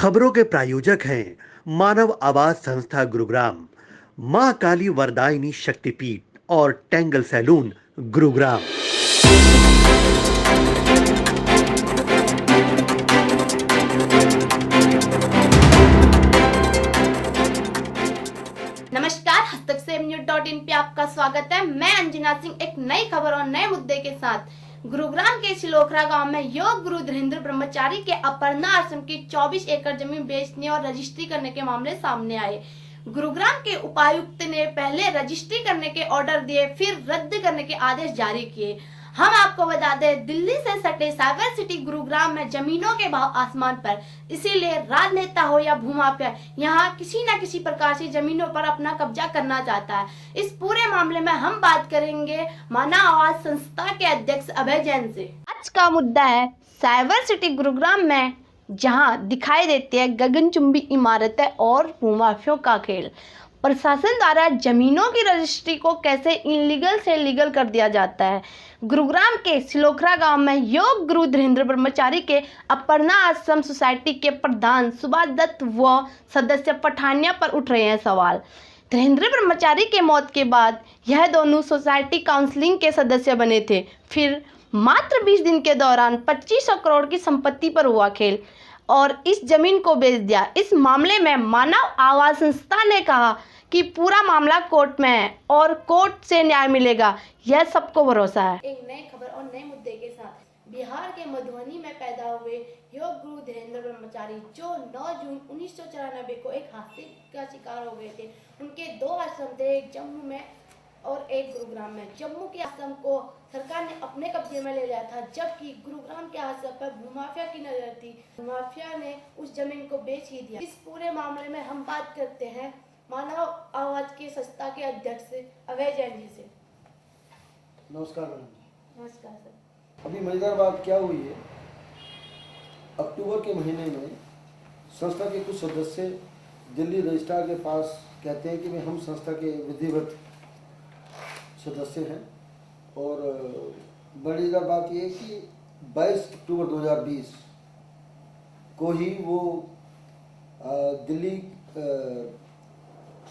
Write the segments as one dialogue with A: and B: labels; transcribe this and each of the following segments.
A: खबरों के प्रायोजक हैं मानव आवाज संस्था गुरुग्राम, मां काली वरदायिनी शक्तिपीठ और टेंगल सैलून गुरुग्राम।
B: नमस्कार, हस्तक्षेप.न्यूज.इन पे आपका स्वागत है। मैं अंजना सिंह एक नई खबर और नए मुद्दे के साथ। गुरुग्राम के सिलोखरा गांव में योग गुरु धीरेन्द्र ब्रह्मचारी के अपर्णा आश्रम की 24 एकड़ जमीन बेचने और रजिस्ट्री करने के मामले सामने आए। गुरुग्राम के उपायुक्त ने पहले रजिस्ट्री करने के ऑर्डर दिए, फिर रद्द करने के आदेश जारी किए। हम आपको बता दें, दिल्ली से सटे सागर सिटी गुरुग्राम में जमीनों के भाव आसमान पर, इसीलिए राजनेता हो या भूमाफिया, यहाँ किसी न किसी प्रकार से जमीनों पर अपना कब्जा करना चाहता है। इस पूरे मामले में हम बात करेंगे मानव आवाज संस्था के अध्यक्ष अभय जैन से। आज का मुद्दा है साइबर सिटी गुरुग्राम में, जहां दिखाई देती है गगनचुंबी इमारतें और भूमाफियों का खेल। प्रशासन द्वारा जमीनों की रजिस्ट्री को कैसे इनलीगल से लीगल कर दिया जाता है। गुरुग्राम के सिलोखरा गांव में योग गुरु धीरेन्द्र ब्रह्मचारी के अपर्णा आश्रम सोसाइटी के प्रधान सुभाष दत्त व सदस्य पठानिया पर उठ रहे हैं सवाल। धीरेन्द्र ब्रह्मचारी के मौत के बाद यह दोनों सोसाइटी काउंसिलिंग के सदस्य बने थे। फिर मात्र 20 दिन के दौरान 2500 करोड़ की संपत्ति पर हुआ खेल और इस जमीन को बेच दिया। इस मामले में मानव आवाज संस्था ने कहा कि पूरा मामला कोर्ट में है और कोर्ट से न्याय मिलेगा, यह सबको भरोसा है। एक नई खबर और नए मुद्दे के साथ। बिहार के मधुबनी में पैदा हुए योग गुरु धीरेन्द्र ब्रह्मचारी, जो 9 जून 1994 को एक हादसे का शिकार हो गए थे। उनके 2 आश्रम थे, एक जम्मू में और एक गुरुग्राम में। जम्मू के आश्रम को सरकार ने अपने कब्जे में ले लिया था, जबकि गुरुग्राम के आश्रम पर भूमाफिया की नजर थी। भूमाफिया ने उस जमीन को बेच ही दिया। इस पूरे मामले में हम बात करते हैं मानव आवाज की संस्था के अध्यक्ष अभय जैन जी से।
C: नमस्कार मैडम जी।
B: नमस्कार सर।
C: अभी मजेदार बात क्या हुई है, अक्टूबर के महीने में संस्था के कुछ सदस्य दिल्ली रजिस्ट्रार के पास कहते हैं कि हम संस्था के विधिवत सदस्य हैं। और बड़ी बात यह है कि 22 अक्टूबर 2020 को ही वो दिल्ली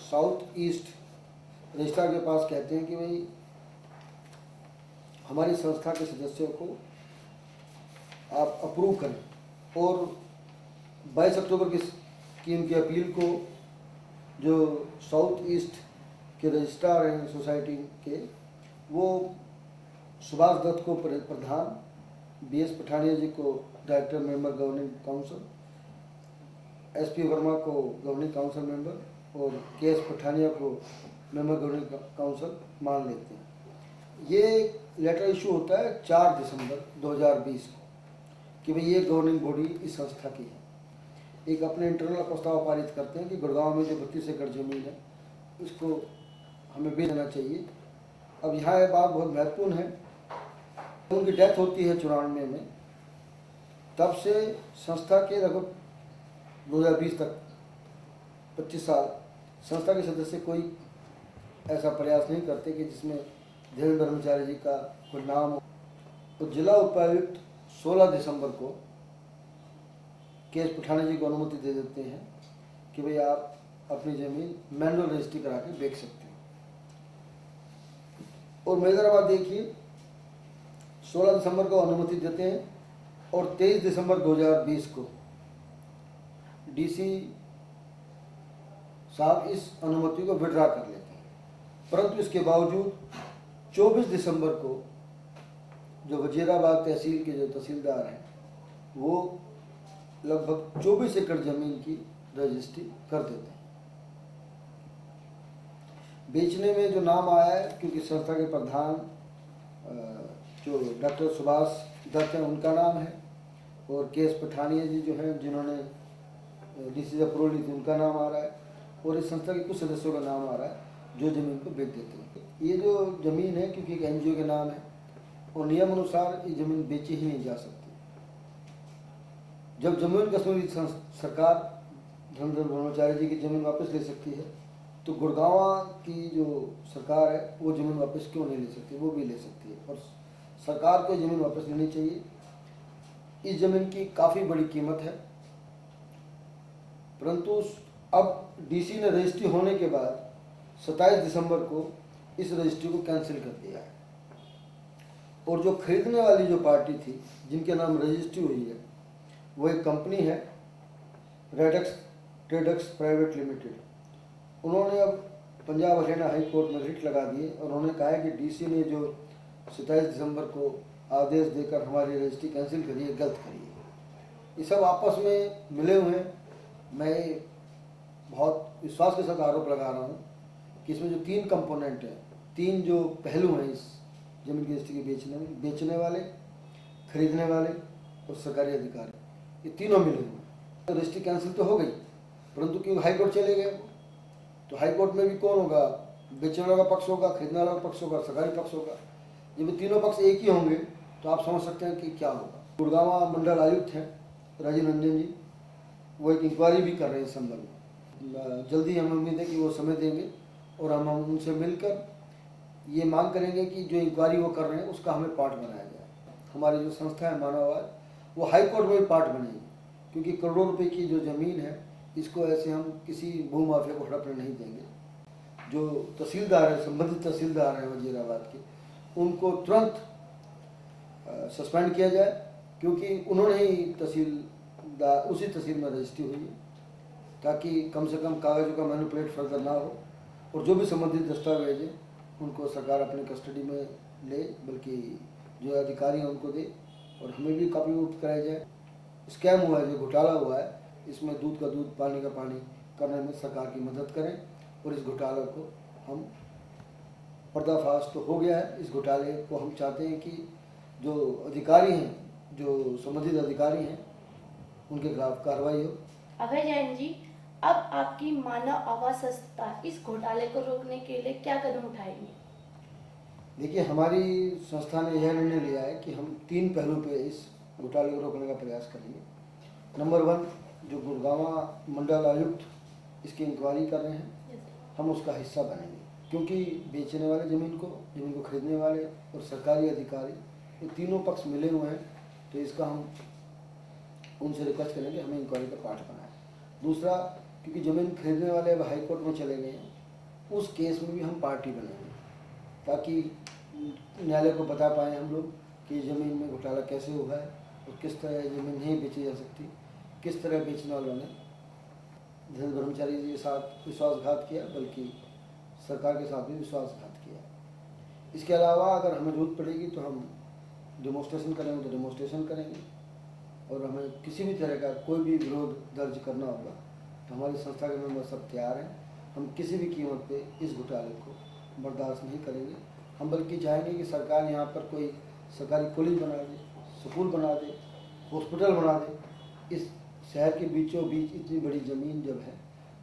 C: साउथ ईस्ट रजिस्ट्रार के पास कहते हैं कि भाई हमारी संस्था के सदस्यों को आप अप्रूव करें। और 22 अक्टूबर की उनकी अपील को जो साउथ ईस्ट के रजिस्ट्रार हैं सोसाइटी के, वो सुभाष दत्त को प्रधान, BS पठानिया जी को director member governing council, SP Verma को गवर्निंग काउंसिल मेंबर और KS पठानिया को मेंबर गवर्निंग काउंसिल मान लेते हैं। ये लेटर इशू होता है 4 दिसंबर 2020 को कि भाई ये गवर्निंग बॉडी इस संस्था की है। एक अपने इंटरनल प्रस्ताव पारित करते हैं कि गुड़गांव में जो 32 एकड़ जमीन है उसको हमें बेच देना चाहिए। अब यहाँ ये बात बहुत महत्वपूर्ण है, उनकी डेथ होती है 94 में, तब से संस्था के लगभग 2020 तक 25 साल संस्था के सदस्य कोई ऐसा प्रयास नहीं करते कि जिसमें धीरेन्द्र ब्रह्मचारी जी का कोई नाम हो। तो जिला उपायुक्त 16 दिसंबर को KS पठानिया जी को अनुमति दे देते हैं कि भाई आप अपनी जमीन मैनुअल रजिस्ट्री करा के बेच सकते हैं। और मजेदार बात देखिए, 16 दिसंबर को अनुमति देते हैं और 23 दिसंबर 2020 को DC साहब इस अनुमति को विड्रा कर लेते हैं। परंतु इसके बावजूद 24 दिसंबर को जो वजीराबाद तहसील के जो तहसीलदार हैं, वो लगभग 24 एकड़ जमीन की रजिस्ट्री कर देते हैं। बेचने में जो नाम आया है, क्योंकि संस्था के प्रधान जो डॉक्टर सुभाष दत्त हैं उनका नाम है, और KS पठानिया जी जो हैं जिन्होंने DC से अप्रूवल ली थी उनका नाम आ रहा है, और इस संस्था के कुछ सदस्यों का नाम आ रहा है जो जमीन को बेच देते हैं। ये जो जमीन है, क्योंकि एक NGO के नाम है और नियम अनुसार ये जमीन बेची ही नहीं जा सकती। जब जम्मू एंड कश्मीर सरकार धीरेन्द्र ब्रह्मचारी जी की जमीन वापस ले सकती है, तो गुड़गांव की जो सरकार है वो जमीन वापस क्यों नहीं ले सकती? वो भी ले सकती है और सरकार को जमीन वापस लेनी चाहिए। इस जमीन की काफ़ी बड़ी कीमत है परंतु अब डीसी ने रजिस्ट्री होने के बाद 27 दिसंबर को इस रजिस्ट्री को कैंसिल कर दिया है। और जो खरीदने वाली जो पार्टी थी जिनके नाम रजिस्ट्री हुई है वो एक कंपनी है रेडेक्स ट्रेडेक्स प्राइवेट लिमिटेड। उन्होंने अब पंजाब हरियाणा हाई कोर्ट में रिट लगा दिए और उन्होंने कहा है कि डीसी ने जो 27 दिसंबर को आदेश देकर हमारी रजिस्ट्री कैंसिल करी है, गलत करी है। ये सब आपस में मिले हुए हैं। मैं बहुत विश्वास के साथ आरोप लगा रहा हूँ कि इसमें जो 3 कंपोनेंट हैं, 3 जो पहलू हैं इस जमीन की रजिस्ट्री के बेचने वाले, खरीदने वाले और सरकारी अधिकारी, ये तीनों मिले हुए हैं। रजिस्ट्री कैंसिल तो हो गई, परंतु क्योंकि हाई कोर्ट चले गए, तो हाई कोर्ट में भी कौन होगा? बेचने वाला का पक्ष होगा, खरीदने वाला का पक्ष होगा, सरकारी पक्ष होगा। जब तीनों पक्ष एक ही होंगे तो आप समझ सकते हैं कि क्या होगा। गुड़गांव मंडल आयुक्त हैं राजीव रंजन जी, वो एक इंक्वायरी भी कर रहे हैं इस संबंध में। जल्दी हमें उम्मीद है कि वो समय देंगे और हम उनसे मिलकर ये मांग करेंगे कि जो इंक्वायरी वो कर रहे हैं उसका हमें पार्ट बनाया जाए। हमारी जो संस्था है मानववाद, वो हाई कोर्ट में भी पार्ट बनेगी, क्योंकि करोड़ों रुपए की जो ज़मीन है इसको ऐसे हम किसी भूमाफिया को हड़पने नहीं देंगे। जो तहसीलदार है, संबंधित तहसीलदार हैं वजीराबाद के, उनको तुरंत सस्पेंड किया जाए, क्योंकि उन्होंने ही उसी तहसील में रजिस्ट्री हुई है, ताकि कम से कम कागज़ों का मैनिपुलेट फर्दर ना हो और जो भी संबंधित दस्तावेज है उनको सरकार अपनी कस्टडी में ले, बल्कि जो अधिकारी हैं उनको दे और हमें भी काफ़ी मुक्त कराया जाए। स्कैम हुआ है, जो घोटाला हुआ है, इसमें दूध का दूध पानी का पानी करने में सरकार की मदद करें और इस घोटाले को हम, पर्दाफाश तो हो गया है, इस घोटाले को हम चाहते हैं कि जो अधिकारी हैं, जो संबंधित अधिकारी हैं, उनके खिलाफ कार्रवाई हो।
B: अभय जैन जी, अब आपकी मानव आवाज संस्था इस घोटाले को रोकने के लिए क्या कदम उठाएगी?
C: देखिए, हमारी संस्था ने यह निर्णय लिया है कि हम 3 पहलू पे इस घोटाले को रोकने का प्रयास करेंगे। नंबर 1, जो गुड़गांव मंडल आयुक्त इसकी इंक्वायरी कर रहे हैं, हम उसका हिस्सा बनेंगे, क्योंकि बेचने वाले ज़मीन को खरीदने वाले और सरकारी अधिकारी, ये तीनों पक्ष मिले हुए हैं, तो इसका हम उनसे रिक्वेस्ट करेंगे हमें इंक्वायरी का पार्ट बनाएं। दूसरा, क्योंकि ज़मीन खरीदने वाले अब हाई कोर्ट में चले गए हैं, उस केस में भी हम पार्टी बनेंगे, ताकि न्यायालय को बता पाएँ हम लोग कि ज़मीन में घोटाला कैसे हुआ है और किस तरह ज़मीन नहीं बेची जा सकती, किस तरह बेचने वालों ने धीरेन्द्र ब्रह्मचारी जी के साथ विश्वासघात किया, बल्कि सरकार के साथ भी विश्वासघात किया। इसके अलावा अगर हमें जरूरत पड़ेगी तो हम डेमोन्स्ट्रेशन करेंगे तो डेमोन्स्ट्रेशन करेंगे, और हमें किसी भी तरह का कोई भी विरोध दर्ज करना होगा तो हमारी संस्था के मेंबर सब तैयार हैं। हम किसी भी कीमत पे इस घोटाले को बर्दाश्त नहीं करेंगे। हम बल्कि चाहेंगे कि सरकार यहाँ पर कोई सरकारी कॉलेज बना दे, स्कूल बना दे, हॉस्पिटल बना दे। इस शहर के बीचों बीच इतनी बड़ी ज़मीन जब है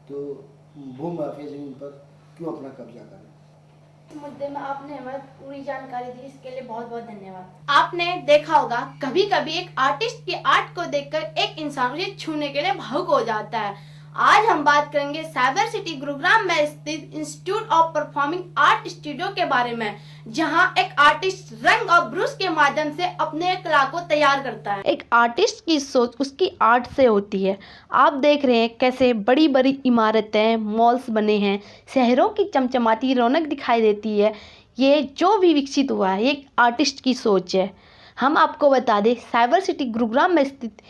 C: तो भूमाफिया ज़मीन पर क्यों अपना कब्जा करें।
B: इस मुद्दे में आपने हमें पूरी जानकारी दी, इसके लिए बहुत बहुत धन्यवाद। आपने देखा होगा कभी कभी एक आर्टिस्ट की आर्ट को देखकर एक इंसान उसे छूने के लिए भावुक हो जाता है। आज हम बात करेंगे साइबर सिटी गुरुग्राम में स्थित institute of performing art studio के बारे में, जहां एक आर्टिस्ट रंग और ब्रश के माध्यम से अपने कला को तैयार करता है। एक आर्टिस्ट की सोच उसकी आर्ट से होती है। आप देख रहे हैं कैसे बड़ी बड़ी इमारतें, मॉल्स बने हैं, शहरों की चमचमाती रौनक दिखाई देती है। ये जो भी विकसित हुआ है, ये एक आर्टिस्ट की सोच है। हम आपको बता दें, साइबर सिटी गुरुग्राम में स्थित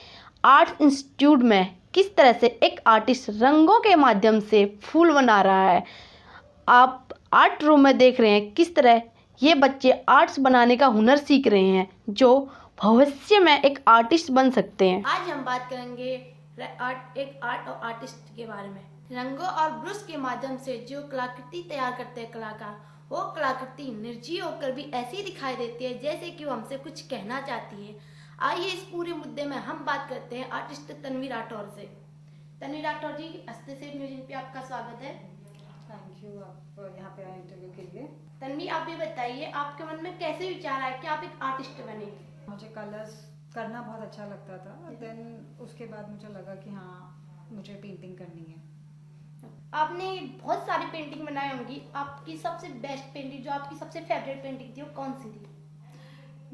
B: आर्ट इंस्टीट्यूट में किस तरह से एक आर्टिस्ट रंगों के माध्यम से फूल बना रहा है। आप आर्ट रूम में देख रहे हैं किस तरह ये बच्चे आर्ट्स बनाने का हुनर सीख रहे हैं, जो भविष्य में एक आर्टिस्ट बन सकते हैं। आज हम बात करेंगे एक आर्ट और आर्टिस्ट के बारे में। रंगों और ब्रश के माध्यम से जो कलाकृति तैयार करते हैं कलाकार, वो कलाकृति निर्जीव होकर भी ऐसी दिखाई देती है जैसे कि वो हमसे कुछ कहना चाहती है। आइए इस पूरे मुद्दे में हम बात करते हैं आर्टिस्ट तन्वी राठौर से। तन्वी राठौर जी, हस्तक्षेप न्यूज पे आपका स्वागत है।
D: थैंक यू, आप यहाँ पे आए इंटरव्यू के लिए।
B: तन्वी, आप भी बताइए आपके मन में कैसे विचार आया कि आप एक आर्टिस्ट बने?
D: मुझे कलर्स करना बहुत अच्छा लगता था, देन उसके बाद मुझे लगा कि हाँ मुझे पेंटिंग करनी है।
B: आपने बहुत सारी पेंटिंग बनाई होंगी, आपकी सबसे बेस्ट पेंटिंग, जो आपकी सबसे फेवरेट पेंटिंग थी, वो कौन सी थी?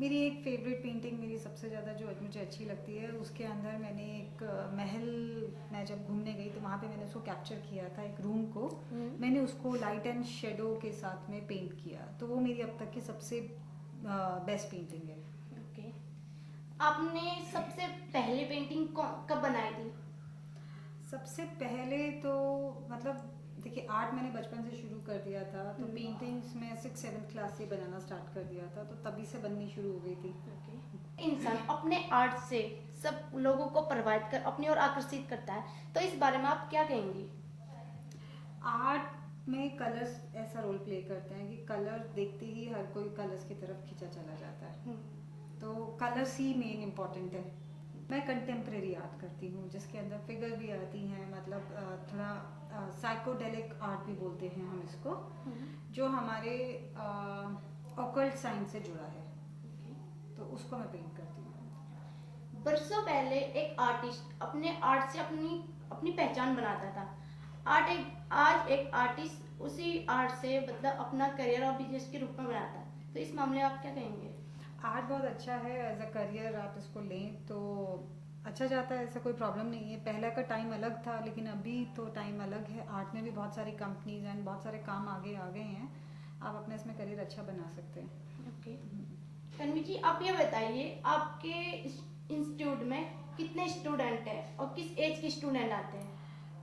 D: मेरी एक फेवरेट पेंटिंग, मेरी सबसे ज़्यादा जो मुझे अच्छी लगती है, उसके अंदर मैंने एक महल, मैं जब घूमने गई तो वहाँ पे मैंने उसको कैप्चर किया था, एक रूम को मैंने उसको लाइट एंड शेडो के साथ में पेंट किया, तो वो मेरी अब तक की सबसे बेस्ट पेंटिंग है।
B: ओके, आपने सबसे पहली पेंटिंग कब बनाई थी?
D: सबसे पहले तो मतलब देखिए, आर्ट मैंने बचपन से शुरू कर दिया था, तो पेंटिंग्स में 6-7 क्लास से बनाना स्टार्ट कर दिया था, तो तभी से बननी शुरू हो गई थी।
B: इंसान अपने आर्ट से सब लोगों को प्रभावित कर अपनी ओर आकर्षित करता है, तो इस बारे में आप क्या कहेंगी?
D: आर्ट में कलर्स ऐसा रोल प्ले करते हैं कि कलर देखते ही हर कोई कलर्स की तरफ खींचा चला जाता है, तो कलर्स ही मेन इम्पॉर्टेंट है। मैं कंटेम्प्रेरी आर्ट करती हूँ, जिसके अंदर फिगर भी आती हैं, मतलब थोड़ा साइकोडेलिक आर्ट भी बोलते हैं हम इसको, जो हमारे ऑकल्ट साइंस से जुड़ा है, तो उसको मैं पेंट करती हूँ।
B: बरसों पहले एक आर्टिस्ट अपने आर्ट से अपनी पहचान बनाता था। आज एक आर्टिस्ट उसी आर्ट से मतलब अपना करियर और बिजनेस के रूप में बनाता है, तो इस मामले में आप क्या कहेंगे?
D: आर्ट बहुत अच्छा है, एज अ करियर आप इसको लें तो अच्छा जाता है, ऐसा कोई प्रॉब्लम नहीं है। पहले का टाइम अलग था, लेकिन अभी तो टाइम अलग है। आर्ट में भी बहुत सारी कंपनीज एंड बहुत सारे काम आगे आ गए हैं, आप अपने इसमें करियर अच्छा बना सकते हैं।
B: ओके, तन्वी जी आप ये बताइए, आपके इंस्टीट्यूट में कितने स्टूडेंट हैं और किस एज के स्टूडेंट आते हैं?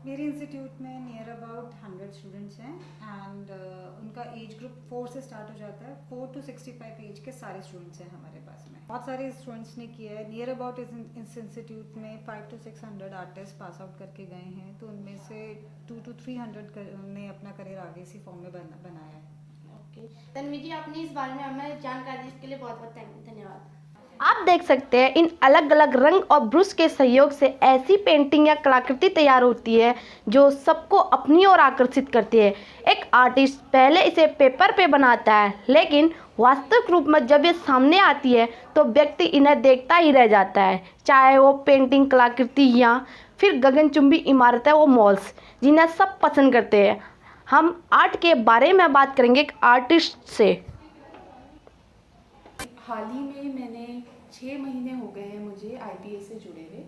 D: मेरे इंस्टीट्यूट में नियर अबाउट 100 स्टूडेंट्स हैं, एंड उनका एज ग्रुप 4 से स्टार्ट हो जाता है। 4 to 65 एज के सारे स्टूडेंट्स हैं हमारे पास में। बहुत सारे स्टूडेंट्स ने किया है। नियर अबाउट इस इंस्टीट्यूट में 500 to 600 आर्टिस्ट पास आउट करके गए हैं, तो उनमें से 200 to 300 ने अपना करियर आगे इसी फॉर्म में बनाया है।
B: ओके, तन्वी जी आपने इस बारे में हमें जानकारी दी, इसके लिए बहुत बहुत धन्यवाद। आप देख सकते हैं इन अलग अलग रंग और ब्रश के सहयोग से ऐसी पेंटिंग या कलाकृति तैयार होती है जो सबको अपनी ओर आकर्षित करती है। एक आर्टिस्ट पहले इसे पेपर पे बनाता है, लेकिन वास्तविक रूप में जब ये सामने आती है तो व्यक्ति इन्हें देखता ही रह जाता है, चाहे वो पेंटिंग, कलाकृति या फिर गगनचुंबी इमारतें, वो मॉल्स जिन्हें सब पसंद करते हैं। हम आर्ट के बारे में बात करेंगे एक आर्टिस्ट से।
E: हाल ही में मैंने 6 महीने हो गए हैं मुझे IPA से जुड़े हुए।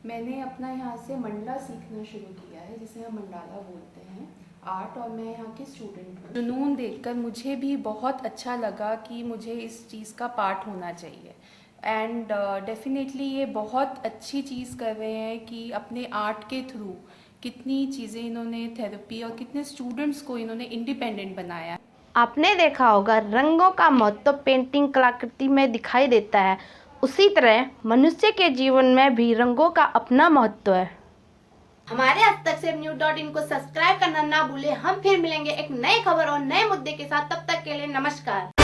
E: मैंने अपना यहाँ से मंडला सीखना शुरू किया है, जिसे हम मंडाला बोलते हैं आर्ट, और मैं यहाँ की स्टूडेंट हूँ। जुनून देखकर मुझे भी बहुत अच्छा लगा कि मुझे इस चीज़ का पार्ट होना चाहिए, एंड डेफिनेटली ये बहुत अच्छी चीज़ कर रहे हैं कि अपने आर्ट के थ्रू कितनी चीज़ें इन्होंने थेरेपी और कितने स्टूडेंट्स को इन्होंने इंडिपेंडेंट बनाया।
B: आपने देखा होगा रंगों का महत्व पेंटिंग, कलाकृति में दिखाई देता है, उसी तरह मनुष्य के जीवन में भी रंगों का अपना महत्व है। हमारे hastaqsepnews.in को सब्सक्राइब करना ना भूलें। हम फिर मिलेंगे एक नई खबर और नए मुद्दे के साथ, तब तक के लिए नमस्कार।